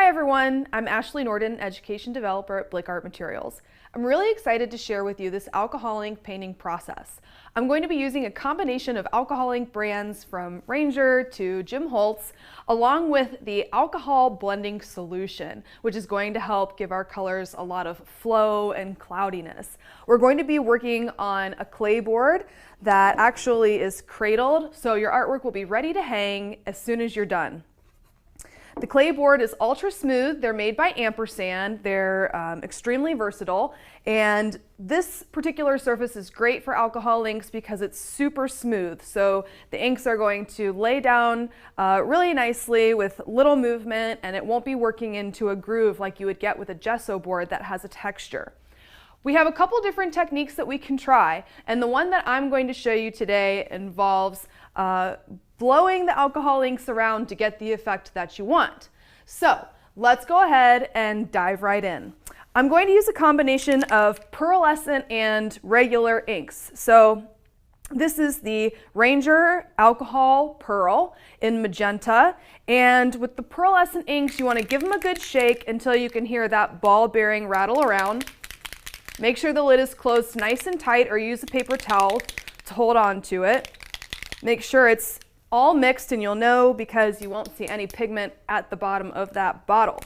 everyone, I'm Ashley Nordin, Education Developer at Blick Art Materials. I'm really excited to share with you this alcohol ink painting process. I'm going to be using a combination of alcohol ink brands from Ranger to Jim Holtz, along with the alcohol blending solution, which is going to help give our colors a lot of flow and cloudiness. We're going to be working on a Clayboard that actually is cradled, so your artwork will be ready to hang as soon as you're done. The Clayboard is ultra smooth. They're made by Ampersand. They're extremely versatile, and this particular surface is great for alcohol inks because it's super smooth. So the inks are going to lay down really nicely with little movement, and it won't be working into a groove like you would get with a gesso board that has a texture. We have a couple different techniques that we can try, and the one that I'm going to show you today involves blowing the alcohol inks around to get the effect that you want. So let's go ahead and dive right in. I'm going to use a combination of pearlescent and regular inks. So this is the Ranger Alcohol Pearl in magenta, and with the pearlescent inks you want to give them a good shake until you can hear that ball bearing rattle around. Make sure the lid is closed nice and tight, or use a paper towel to hold on to it. Make sure it's all mixed, and you'll know because you won't see any pigment at the bottom of that bottle.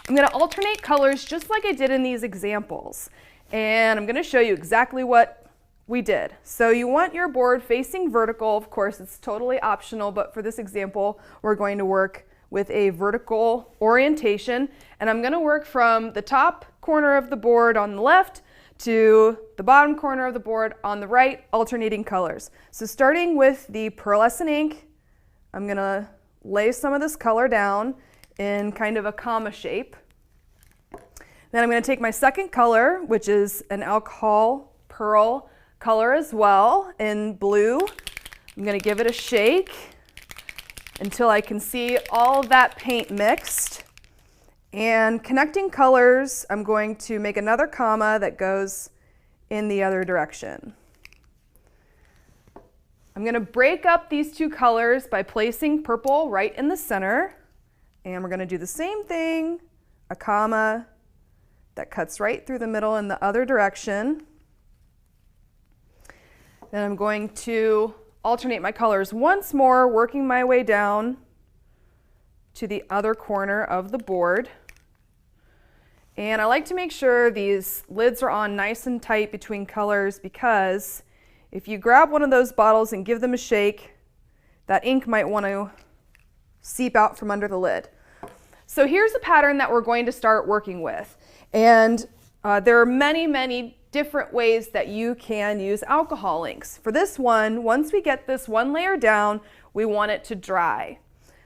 I'm going to alternate colors just like I did in these examples, and I'm going to show you exactly what we did. So you want your board facing vertical. Of course, it's totally optional, but for this example we're going to work with a vertical orientation, and I'm going to work from the top corner of the board on the left to the bottom corner of the board on the right, alternating colors. So starting with the pearlescent ink, I'm going to lay some of this color down in kind of a comma shape. Then I'm going to take my second color, which is an alcohol pearl color as well, in blue. I'm going to give it a shake until I can see all of that paint mixed. And connecting colors, I'm going to make another comma that goes in the other direction. I'm going to break up these two colors by placing purple right in the center. And we're going to do the same thing, a comma that cuts right through the middle in the other direction. Then I'm going to alternate my colors once more, working my way down to the other corner of the board. And I like to make sure these lids are on nice and tight between colors, because if you grab one of those bottles and give them a shake, that ink might want to seep out from under the lid. So here's a pattern that we're going to start working with. And there are many different ways that you can use alcohol inks. For this one, once we get this one layer down, we want it to dry.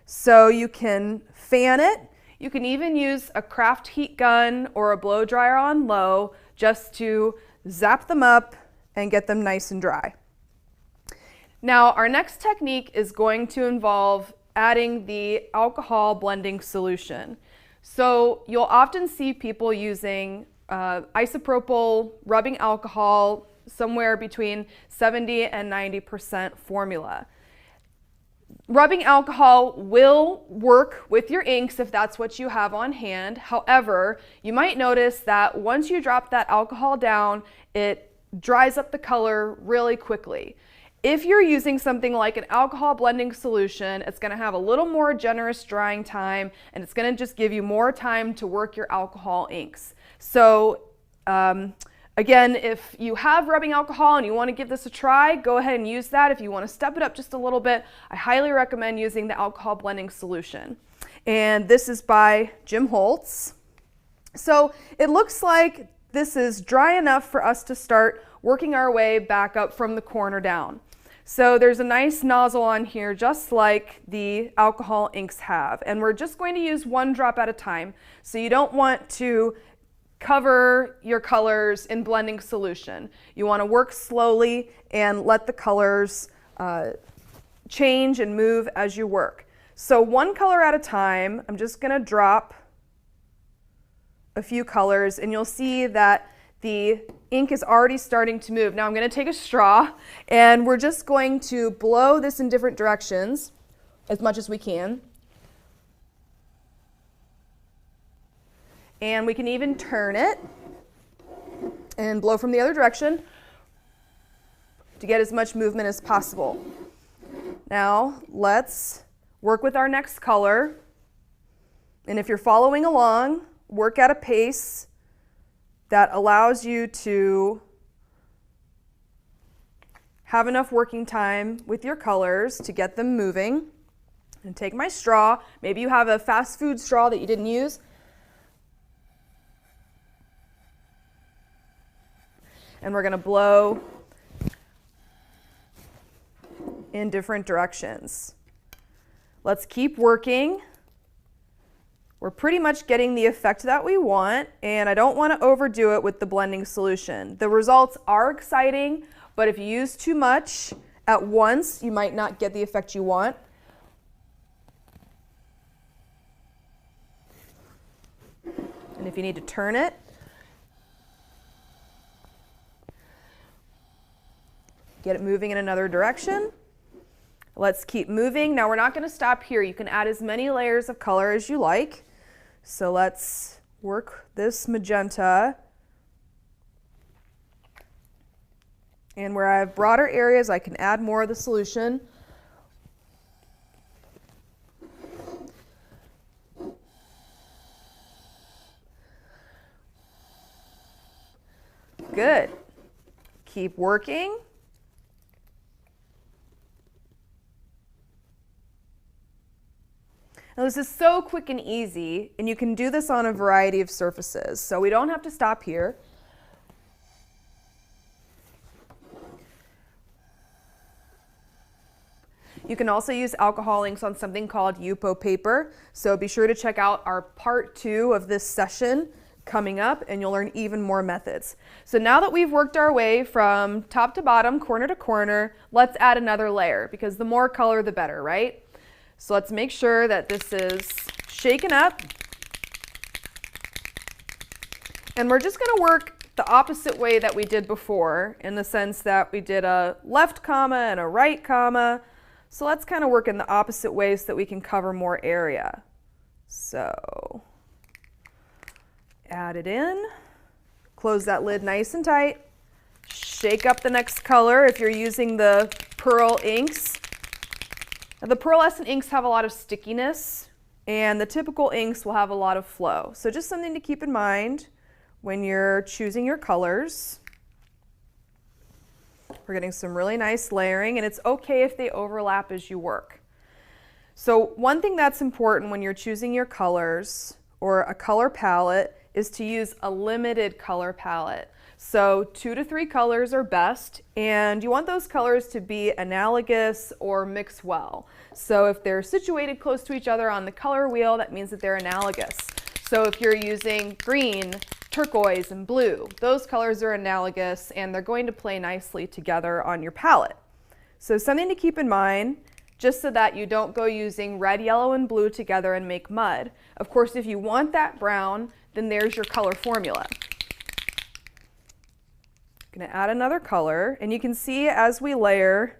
So you can fan it. You can even use a craft heat gun or a blow dryer on low just to zap them up and get them nice and dry. Now our next technique is going to involve adding the alcohol blending solution. So you'll often see people using isopropyl rubbing alcohol, somewhere between 70 and 90% formula. Rubbing alcohol will work with your inks if that's what you have on hand. However, you might notice that once you drop that alcohol down, it dries up the color really quickly. If you're using something like an alcohol blending solution, it's going to have a little more generous drying time, and it's going to just give you more time to work your alcohol inks. So again, if you have rubbing alcohol and you want to give this a try, go ahead and use that. If you want to step it up just a little bit, I highly recommend using the alcohol blending solution. And this is by Jim Holtz. So it looks like this is dry enough for us to start working our way back up from the corner down. So there's a nice nozzle on here, just like the alcohol inks have. And we're just going to use one drop at a time. So you don't want to cover your colors in blending solution. You want to work slowly and let the colors change and move as you work. So one color at a time, I'm just going to drop a few colors, and you'll see that the ink is already starting to move. Now I'm going to take a straw, and we're just going to blow this in different directions as much as we can. And we can even turn it and blow from the other direction to get as much movement as possible. Now let's work with our next color. And if you're following along, work at a pace that allows you to have enough working time with your colors to get them moving. And take my straw. Maybe you have a fast food straw that you didn't use. And we're going to blow in different directions. Let's keep working. We're pretty much getting the effect that we want, and I don't want to overdo it with the blending solution. The results are exciting, but if you use too much at once, you might not get the effect you want. And if you need to turn it, get it moving in another direction. Let's keep moving. Now we're not going to stop here. You can add as many layers of color as you like. So let's work this magenta. And where I have broader areas, I can add more of the solution. Good. Keep working. Now this is so quick and easy, and you can do this on a variety of surfaces, so we don't have to stop here. You can also use alcohol inks on something called Yupo paper, so be sure to check out our part 2 of this session coming up, and you'll learn even more methods. So now that we've worked our way from top to bottom, corner to corner, let's add another layer, because the more color the better, right? So let's make sure that this is shaken up. And we're just going to work the opposite way that we did before, in the sense that we did a left comma and a right comma. So let's kind of work in the opposite way so that we can cover more area. So add it in, close that lid nice and tight, shake up the next color if you're using the pearl inks. Now, the pearlescent inks have a lot of stickiness, and the typical inks will have a lot of flow. So just something to keep in mind when you're choosing your colors. We're getting some really nice layering, and it's okay if they overlap as you work. So one thing that's important when you're choosing your colors or a color palette is to use a limited color palette. So 2 to 3 colors are best, and you want those colors to be analogous or mix well. So if they're situated close to each other on the color wheel, that means that they're analogous. So if you're using green, turquoise, and blue, those colors are analogous, and they're going to play nicely together on your palette. So something to keep in mind, just so that you don't go using red, yellow, and blue together and make mud. Of course, if you want that brown, then there's your color formula. Going to add another color, and you can see as we layer,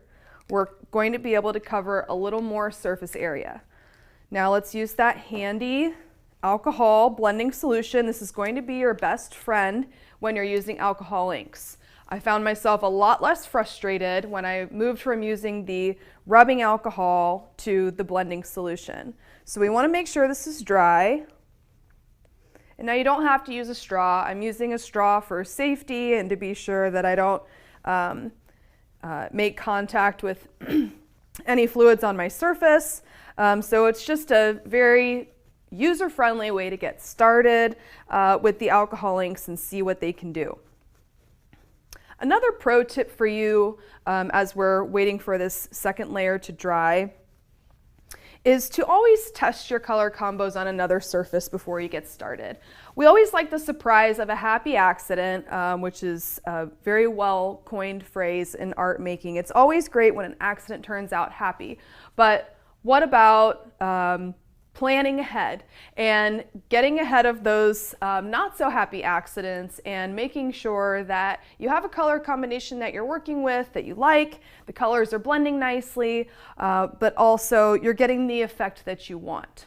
we're going to be able to cover a little more surface area. Now let's use that handy alcohol blending solution. This is going to be your best friend when you're using alcohol inks. I found myself a lot less frustrated when I moved from using the rubbing alcohol to the blending solution. So we want to make sure this is dry. And now you don't have to use a straw. I'm using a straw for safety and to be sure that I don't make contact with any fluids on my surface. So it's just a very user-friendly way to get started with the alcohol inks and see what they can do. Another pro tip for you as we're waiting for this second layer to dry is to always test your color combos on another surface before you get started. We always like the surprise of a happy accident, which is a very well coined phrase in art making. It's always great when an accident turns out happy, but what about planning ahead and getting ahead of those not so happy accidents and making sure that you have a color combination that you're working with that you like, the colors are blending nicely, but also you're getting the effect that you want.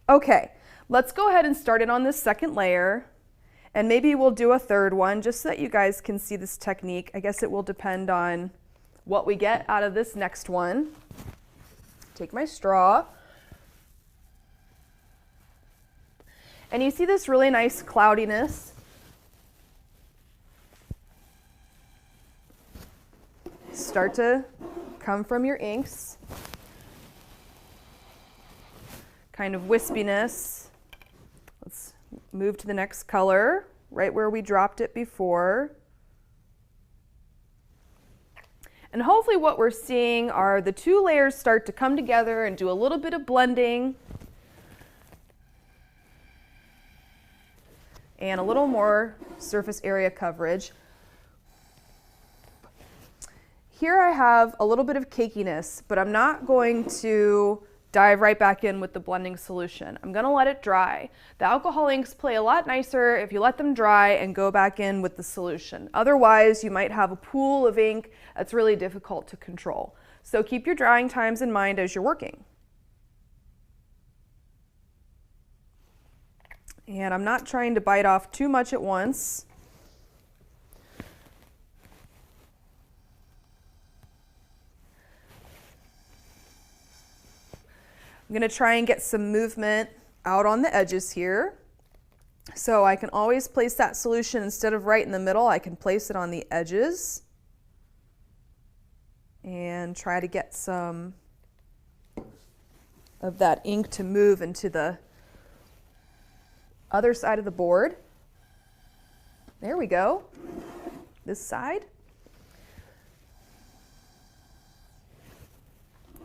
Okay, Let's go ahead and start it on this second layer, and maybe we'll do a third one just so that you guys can see this technique. I guess it will depend on what we get out of this next one. Take my straw. And you see this really nice cloudiness. Start to come from your inks. Kind of wispiness. Let's move to the next color, right where we dropped it before. And hopefully what we're seeing are the two layers start to come together and do a little bit of blending. And a little more surface area coverage. Here I have a little bit of cakiness, but I'm not going to dive right back in with the blending solution. I'm going to let it dry. The alcohol inks play a lot nicer if you let them dry and go back in with the solution. Otherwise, you might have a pool of ink that's really difficult to control. So keep your drying times in mind as you're working. And I'm not trying to bite off too much at once. I'm going to try and get some movement out on the edges here. So I can always place that solution instead of right in the middle, I can place it on the edges and try to get some of that ink to move into the other side of the board. There we go. This side.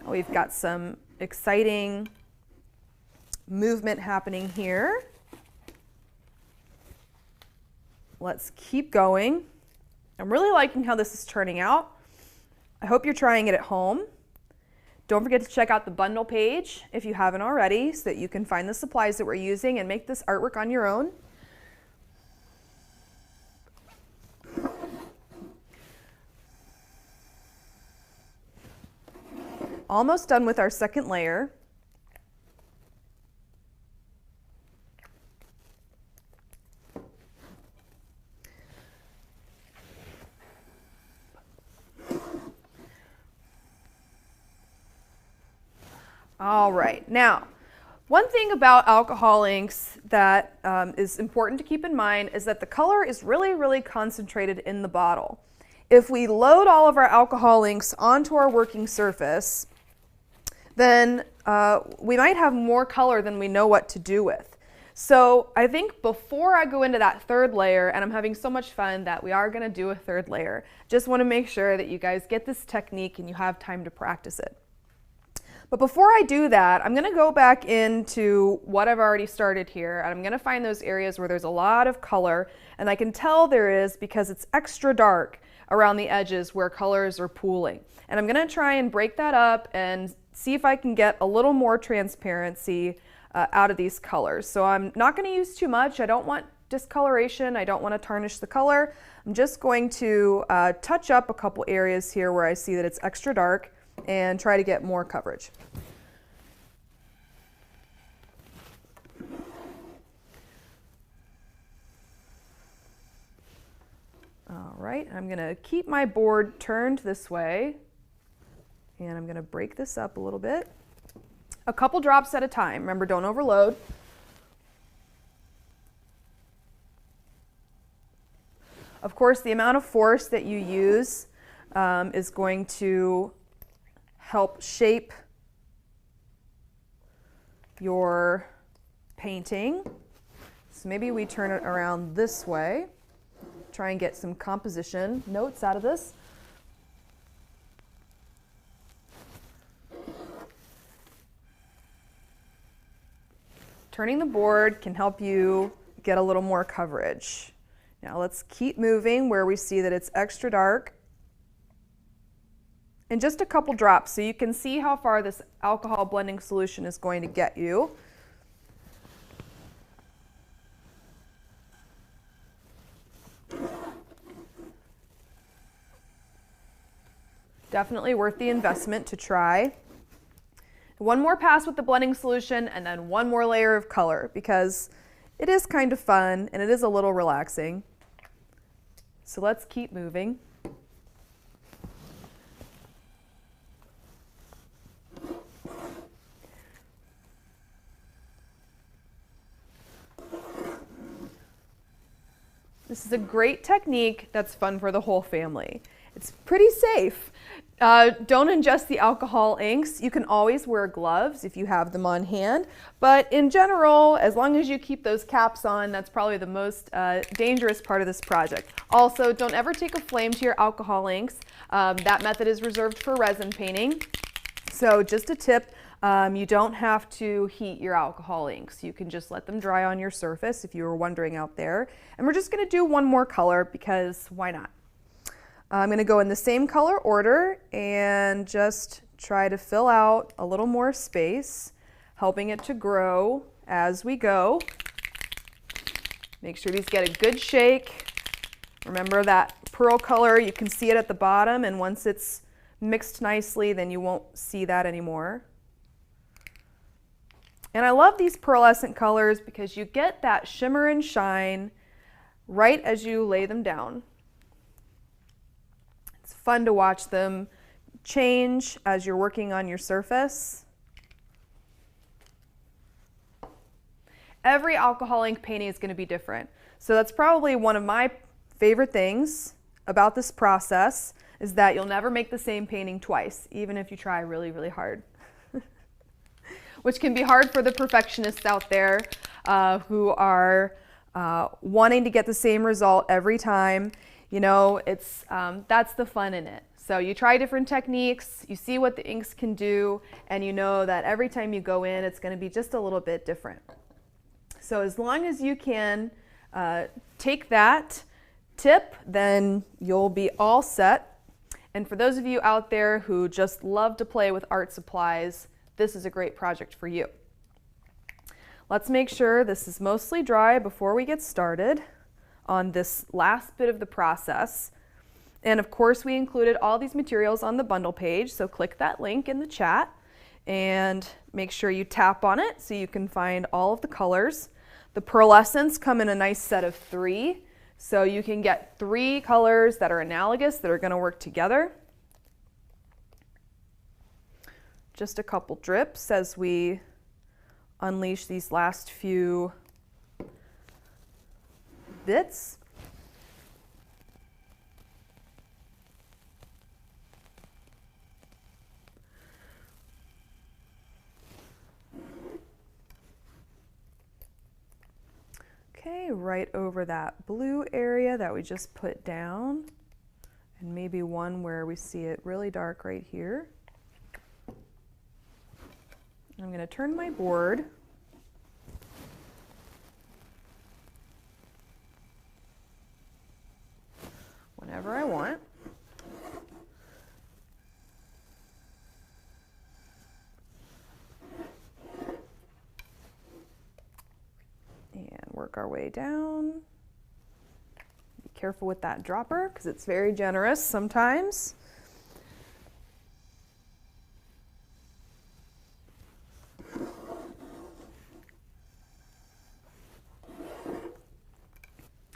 We've got some exciting movement happening here. Let's keep going. I'm really liking how this is turning out. I hope you're trying it at home. Don't forget to check out the bundle page if you haven't already, so that you can find the supplies that we're using and make this artwork on your own. Almost done with our second layer. All right, now, one thing about alcohol inks that is important to keep in mind is that the color is really, really concentrated in the bottle. If we load all of our alcohol inks onto our working surface, then we might have more color than we know what to do with. So I think before I go into that third layer, and I'm having so much fun that we are going to do a third layer, just want to make sure that you guys get this technique and you have time to practice it. But before I do that, I'm going to go back into what I've already started here, and I'm going to find those areas where there's a lot of color, and I can tell there is because it's extra dark around the edges where colors are pooling. And I'm going to try and break that up and see if I can get a little more transparency out of these colors. So I'm not going to use too much. I don't want discoloration. I don't want to tarnish the color. I'm just going to touch up a couple areas here where I see that it's extra dark and try to get more coverage. All right, I'm going to keep my board turned this way, and I'm going to break this up a little bit. A couple drops at a time. Remember, don't overload. Of course, the amount of force that you use is going to help shape your painting. So maybe we turn it around this way. Try and get some composition notes out of this. Turning the board can help you get a little more coverage. Now let's keep moving where we see that it's extra dark. And just a couple drops so you can see how far this alcohol blending solution is going to get you. Definitely worth the investment to try. One more pass with the blending solution and then one more layer of color, because it is kind of fun and it is a little relaxing. So let's keep moving. This is a great technique that's fun for the whole family. It's pretty safe. Don't ingest the alcohol inks. You can always wear gloves if you have them on hand, but in general, as long as you keep those caps on, that's probably the most dangerous part of this project. Also, don't ever take a flame to your alcohol inks. That method is reserved for resin painting. So just a tip, you don't have to heat your alcohol inks. You can just let them dry on your surface if you were wondering out there. And we're just going to do one more color because why not? I'm going to go in the same color order and just try to fill out a little more space, helping it to grow as we go. Make sure these get a good shake. Remember that pearl color, you can see it at the bottom, and once it's mixed nicely, then you won't see that anymore. And I love these pearlescent colors because you get that shimmer and shine right as you lay them down. It's fun to watch them change as you're working on your surface. Every alcohol ink painting is going to be different. So that's probably one of my favorite things about this process, is that you'll never make the same painting twice, even if you try really, really hard. Which can be hard for the perfectionists out there who are wanting to get the same result every time. You know, that's the fun in it. So you try different techniques, you see what the inks can do, and you know that every time you go in, it's going to be just a little bit different. So as long as you can take that tip, then you'll be all set. And for those of you out there who just love to play with art supplies, this is a great project for you. Let's make sure this is mostly dry before we get started on this last bit of the process. And of course, we included all these materials on the bundle page, so click that link in the chat and make sure you tap on it so you can find all of the colors. The pearlescents come in a nice set of 3, so you can get 3 colors that are analogous that are going to work together. Just a couple drips as we unleash these last few bits. Okay, right over that blue area that we just put down, and maybe one where we see it really dark right here. I'm going to turn my board whenever I want. And work our way down. Be careful with that dropper because it's very generous sometimes.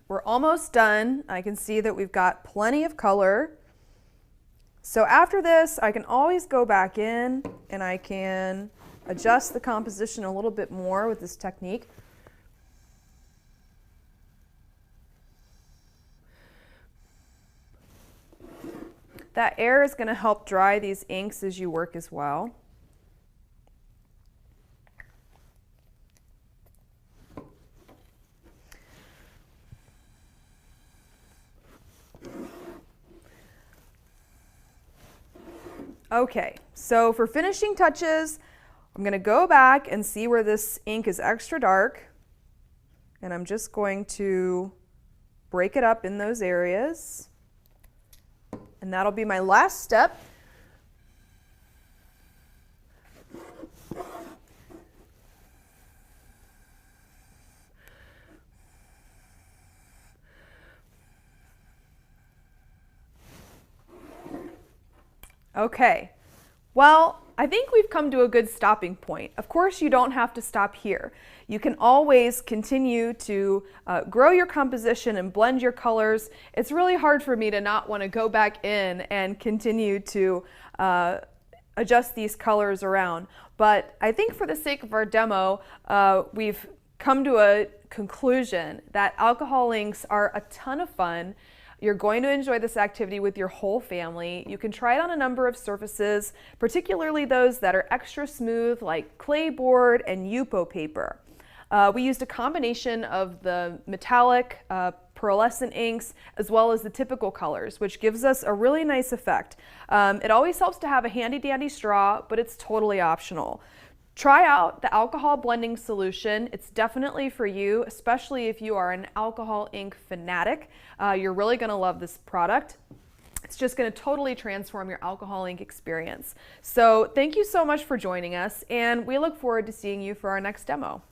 We're almost done. I can see that we've got plenty of color. So after this, I can always go back in and I can adjust the composition a little bit more with this technique. That air is going to help dry these inks as you work as well. Okay, so for finishing touches, I'm going to go back and see where this ink is extra dark, and I'm just going to break it up in those areas, and that'll be my last step. Okay, well, I think we've come to a good stopping point. Of course, you don't have to stop here. You can always continue to grow your composition and blend your colors. It's really hard for me to not want to go back in and continue to adjust these colors around. But I think for the sake of our demo, we've come to a conclusion that alcohol inks are a ton of fun. You're going to enjoy this activity with your whole family. You can try it on a number of surfaces, particularly those that are extra smooth like Clayboard and Yupo paper. We used a combination of the metallic, pearlescent inks as well as the typical colors, which gives us a really nice effect. It always helps to have a handy dandy straw, but it's totally optional. Try out the alcohol blending solution. It's definitely for you, especially if you are an alcohol ink fanatic. You're really going to love this product. It's just going to totally transform your alcohol ink experience. So thank you so much for joining us, and we look forward to seeing you for our next demo.